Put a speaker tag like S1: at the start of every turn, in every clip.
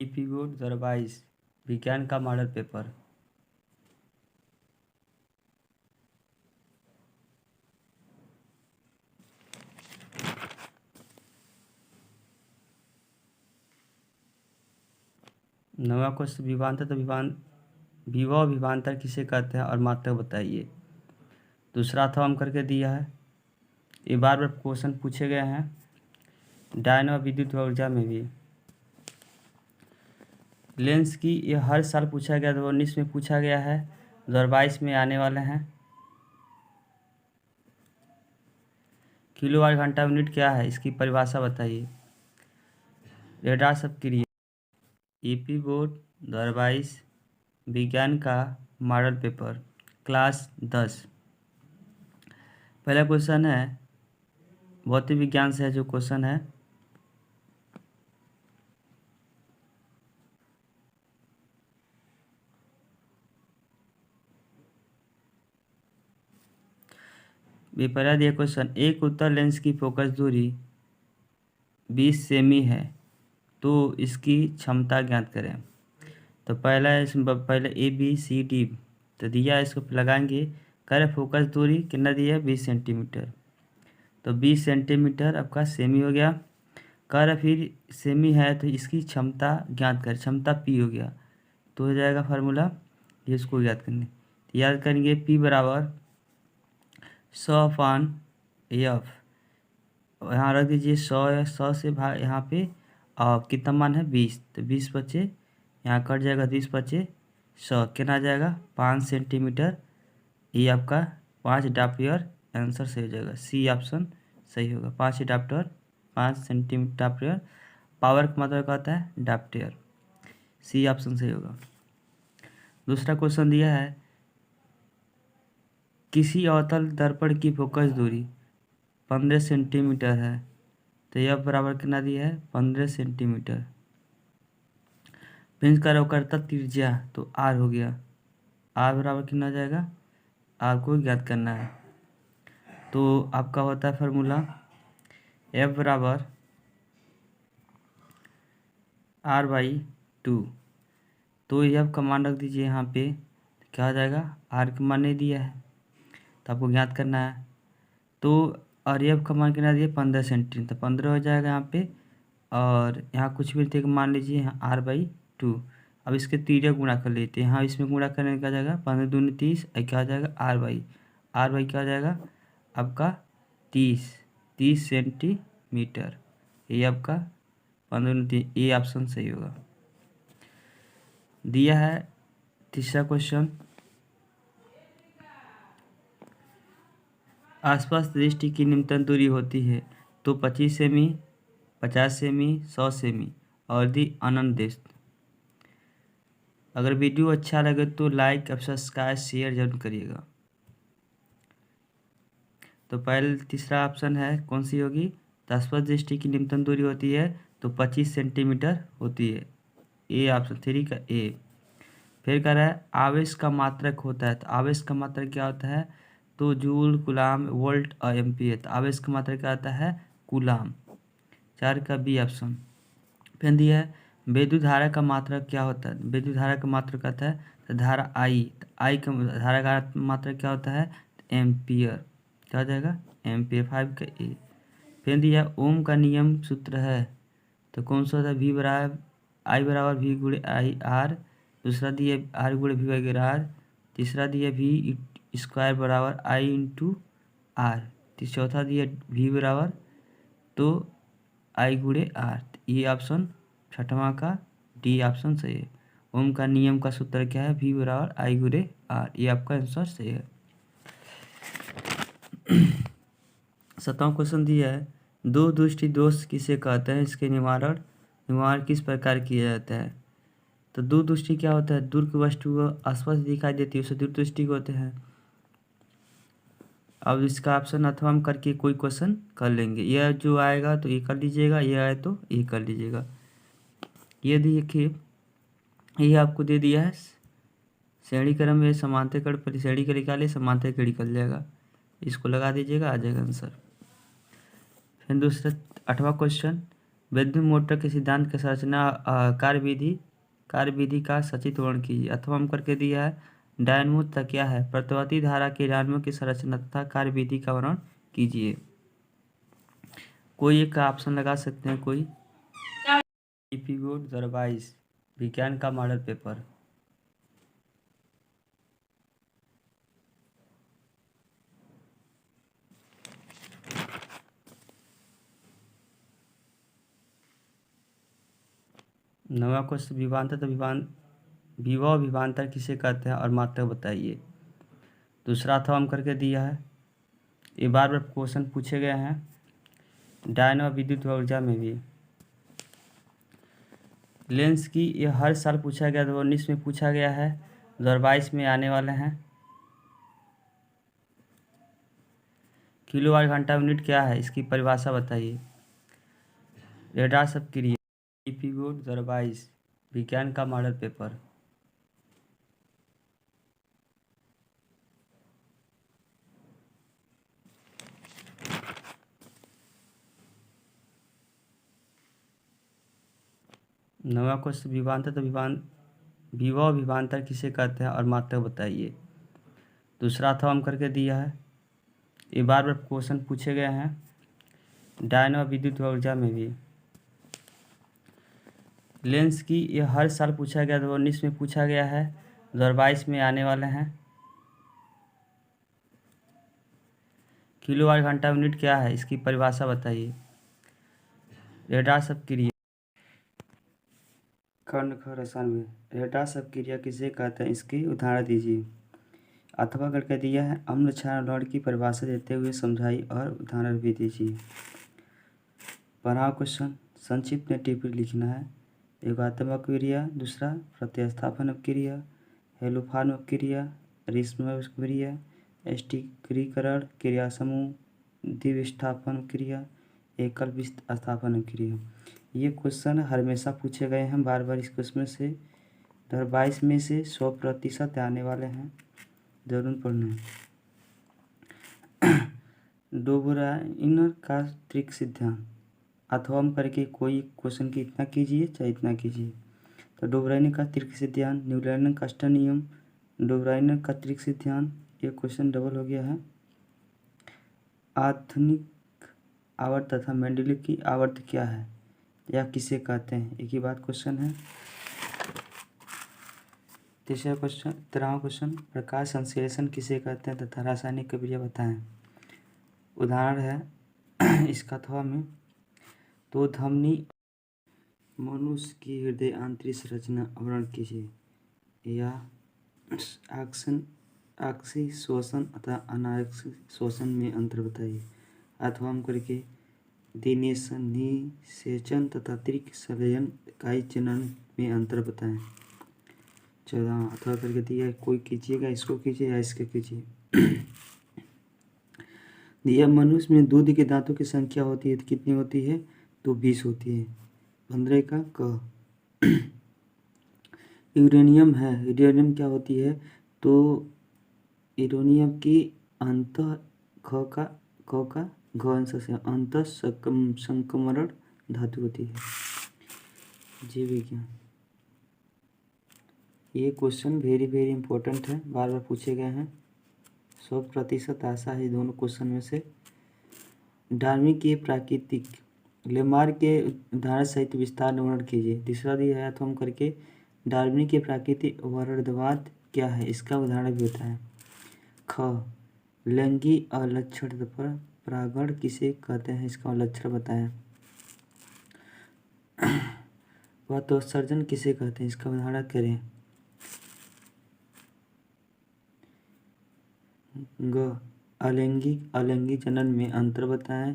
S1: ईपीगो 2022 विज्ञान का model paper. नवा क्वेश्चन, विभवांतर तो विभव विभवांतर किसे कहते हैं और मात्रक बताइए। दूसरा अथवा करके दिया है। ये बार बार क्वेश्चन पूछे गए हैं डायनो विद्युत ऊर्जा में भी। लेंस की ये हर साल पूछा गया, 2019 में पूछा गया है, 2022 में आने वाले हैं। किलोवाट घंटा यूनिट क्या है, इसकी परिभाषा बताइए। रेडार सक्रिय। ईपी बोर्ड 2022 विज्ञान का मॉडल पेपर क्लास 10। पहला क्वेश्चन है भौतिक विज्ञान से है जो क्वेश्चन है। पहला दिया क्वेश्चन, एक उत्तर लेंस की फोकस दूरी 20 सेमी है तो इसकी क्षमता ज्ञात करें। तो पहले ए बी सी डी तो दिया, इसको लगाएंगे। करे फोकस दूरी कितना दिया है, 20 सेंटीमीटर। तो 20 सेंटीमीटर आपका सेमी हो गया। कर फिर सेमी है तो इसकी क्षमता ज्ञात कर, क्षमता पी हो गया। तो हो जाएगा फार्मूला, ये इसको याद करने। तो याद करेंगे पी बराबर 100/F। यहाँ रख दीजिए 100 है, 100 से भाग यहाँ पे और कितना मान है 20, तो 20 बचे, यहाँ कट जाएगा 20 बचे 100, कितना आ जाएगा 5 सेंटीमीटर। ये आपका 5 डाप्लियर आंसर सही हो जाएगा, सी ऑप्शन सही होगा। 5 डाप्टर 5 सेंटीमीटर डाप्लियर, पावर का मतलब कहता है डाप्टियर, सी ऑप्शन सही होगा। दूसरा क्वेश्चन दिया है किसी अवतल दर्पण की फोकस दूरी 15 सेंटीमीटर है तो यह बराबर कितना दिया है 15 सेंटीमीटर। फ्रेंच का करता त्रिज्या तो आर हो गया, आर बराबर कितना हो जाएगा, आर को ज्ञात करना है। तो आपका होता है फार्मूला एफ बराबर R/2। तो ये आप मान रख दीजिए यहाँ पे, क्या हो जाएगा, आर का मान नहीं दिया है तो आपको ज्ञात करना है। तो और एफ का मान कितना दिया 15 सेंटीमीटर, तो 15 हो जाएगा यहाँ पे। और यहाँ कुछ भी थे मान लीजिए यहाँ R/2। अब इसके तीरे गुणा कर लेते हैं, यहाँ इसमें गुणा करने का जाएगा 15 दूनी 30, क्या हो जाएगा R/, क्या हो जाएगा आपका 30 सेंटीमीटर। ये आपका 15 दूनी 30, ये ऑप्शन सही होगा। दिया है तीसरा क्वेश्चन, आसपास दृष्टि की न्यूनतम दूरी होती है तो 25 सेमी, 50 सेमी, 100 सेमी और दी अनंत देश। अगर वीडियो अच्छा लगे तो लाइक और सब्सक्राइब शेयर जरूर करिएगा। तो पहले तीसरा ऑप्शन है कौन सी होगी, तो आसपास दृष्टि की न्यूनतम दूरी होती है तो 25 सेंटीमीटर होती है, ए ऑप्शन 3 का ए। फिर कह रहा है आवेश का मात्रक होता है, तो आवेश का मात्रक क्या होता है, तो जूल, कूलाम, वोल्ट और एम्पीयर। तो आवेश का मात्रक क्या आता है कूलाम, 4 का बी ऑप्शन। फिर दिया है विद्युत धारा का मात्रक क्या होता है, विद्युत धारा का मात्रक आता है तो धारा आई, तो आई का धारा का मात्रक क्या होता है एम्पियर, क्या हो जाएगा एम्पियर, 5 का ए। फिर दिया ओम का नियम सूत्र है तो कौन सा होता है, वी बराबर आई बराबर वी गुणे आई आर। दूसरा दिया आर गुणे वी बराबर आर। तीसरा दिया वी स्क्वायर बराबर आई इंटू आर। चौथा दिया वी बराबर तो आई गुणे आर। ये ऑप्शन छठवां का डी ऑप्शन सही है। ओम का नियम का सूत्र क्या है, वी बराबर आई गुणे आर, ये आपका आंसर सही है। 7वां क्वेश्चन दिया है दो दृष्टि दोष किसे कहते हैं, इसके निवारण किस प्रकार किया जाता है। तो दूर दृष्टि क्या होता है, दूर की वस्तु आसपास दिखाई देती है उसे दूर दृष्टि होते हैं। अब इसका ऑप्शन अथवा हम करके कोई क्वेश्चन कर लेंगे, यह जो आएगा तो ये कर लीजिएगा, ये आए तो ये कर लीजिएगा। ये देखिए ये आपको दे दिया है श्रेणी क्रम में समांतर पर श्रेणी का निकाले समांतर का निकल जाएगा, इसको लगा दीजिएगा आ जाएगा आंसर। फिर दूसरा 8वां क्वेश्चन विद्युत मोटर के सिद्धांत की संरचना कार्यविधि का सचित्र वर्णन कीजिए। अथवा हम करके दिया है डायनमो तथा क्या है प्रतिवर्ती धारा के डायनमो की संरचना तथा कार्यविधि का वर्णन कीजिए। कोई एक ऑप्शन लगा सकते हैं कोई। इपिगोड 2022 विज्ञान का मॉडल पेपर। नवा क्वेश्चन विभव विभवांतर किसे कहते हैं और मात्रक बताइए। दूसरा अथवा हम करके दिया है। ये बार बार क्वेश्चन पूछे गए हैं डायनो विद्युत ऊर्जा में भी। लेंस की ये हर साल पूछा गया, 2019 में पूछा गया है, 2022 में आने वाले हैं। किलोवाट घंटा यूनिट क्या है, इसकी परिभाषा बताइए। रेडार सब क्रिया। इपिगोड 2022 विज्ञान का मॉडल पेपर। नवा क्वेश्चन विभव विभवांतर किसे कहते हैं और मात्रक बताइए। दूसरा अथवा हम करके दिया है। ये बार बार क्वेश्चन पूछे गए हैं डायनो विद्युत ऊर्जा में भी। लेंस की ये हर साल पूछा गया, 2019 में पूछा गया है, 2022 में आने वाले हैं। किलोवाट घंटा यूनिट क्या है, इसकी परिभाषा बताइए। रेडार सब क्रिया। खंड ख रसायन में रेडार सब क्रिया किसे कहते हैं, इसकी उदाहरण दीजिए। अथवा करके दिया है अम्ल क्षार लौट की परिभाषा देते हुए समझाई और उदाहरण भी दीजिए। 12वां क्वेश्चन संक्षिप्त में टिप्पणी लिखना है। योगात्मक क्रिया, दूसरा प्रतिस्थापन अपक्रिया, हेलोफान अपक्रिया, रिश्म अपक्रिया, स्टिरीकरण क्रिया समूह, द्विविस्थापन क्रिया, एकल विस्थापन क्रिया। ये क्वेश्चन हमेशा पूछे गए हैं बार बार। इस क्वेश्चन से 2022 में से 100% आने वाले हैं, जरूर पढ़ना। डोबराइनर का त्रिक सिद्धांत। अथवा हम करके कोई क्वेश्चन की इतना कीजिए चाहे इतना कीजिए। तो डोबराइनर का त्रिक सिद्धांत, न्यूटन का स्टर्न नियम, डोबराइनर का त्रिक सिद्धांत, ये क्वेश्चन डबल हो गया है। आधुनिक आवर्त तथा मेंडलीव की आवर्त क्या है या किसे कहते हैं, एक ही बात क्वेश्चन है। तीसरा क्वेश्चन 13वां क्वेश्चन प्रकाश संश्लेषण किसे कहते हैं तथा रासायनिक क्रिया बताएं। उदाहरण है इसका अथवा में। तो धमनी मनुष्य की हृदय आंतरिक संरचना वर्णन कीजिए या आक्सी शोषण तथा अनाक्षी शोषण में अंतर बताइए। अथवा हम करके निषेचन तथा त्रिक संलयन इकाई चरण में अंतर बताएं। 14 अथवा करके दिया कोई कीजिएगा, इसको कीजिए या इसके कीजिए। दिया मनुष्य में दूध के दांतों की संख्या होती है तो कितनी होती है, तो 20 होती है। 15 का क। यूरेनियम है, यूरेनियम क्या होती है, तो यूरेनियम की अंत ख का घ अंश से अंत संक्रमण धातु होती है। जीव विज्ञान। ये क्वेश्चन वेरी इंपॉर्टेंट है, बार बार पूछे गए हैं। 100% आशा है दोनों क्वेश्चन में से। डार्विन के प्राकृतिक लेमार के उदाहरण सहित विस्तार वर्णन कीजिए। तीसरा दिया है तो हम करके डार्विन के प्राकृतिक वर्णवाद क्या है, इसका उदाहरण भी होता है। ख लैंगिक अलक्षण पर परागण किसे कहते हैं, इसका लक्षण बताएं। वह तो सर्जन किसे कहते हैं, इसका उदाहरण करें। ग अलैंगिक जनन में अंतर बताएं।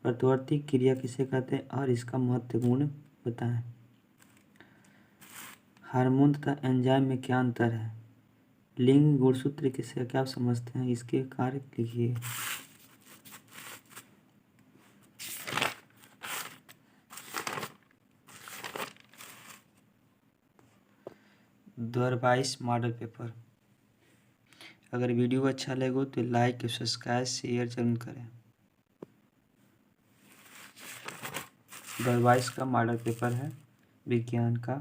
S1: प्रतिवर्ती क्रिया किसे कहते हैं और इसका महत्वपूर्ण बताएं। हार्मोन तथा एंजाइम में क्या अंतर है। लिंग गुणसूत्र किसे क्या आप समझते हैं, इसके कार्य लिखिए। (2022) मॉडल पेपर। अगर वीडियो अच्छा लगे तो लाइक सब्सक्राइब शेयर जरूर करें। 2022 का मॉडल पेपर है विज्ञान का।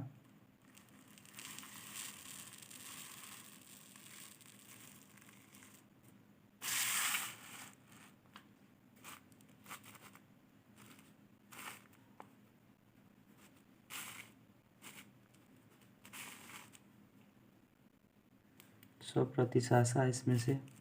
S1: सौ प्रतिशत इसमें से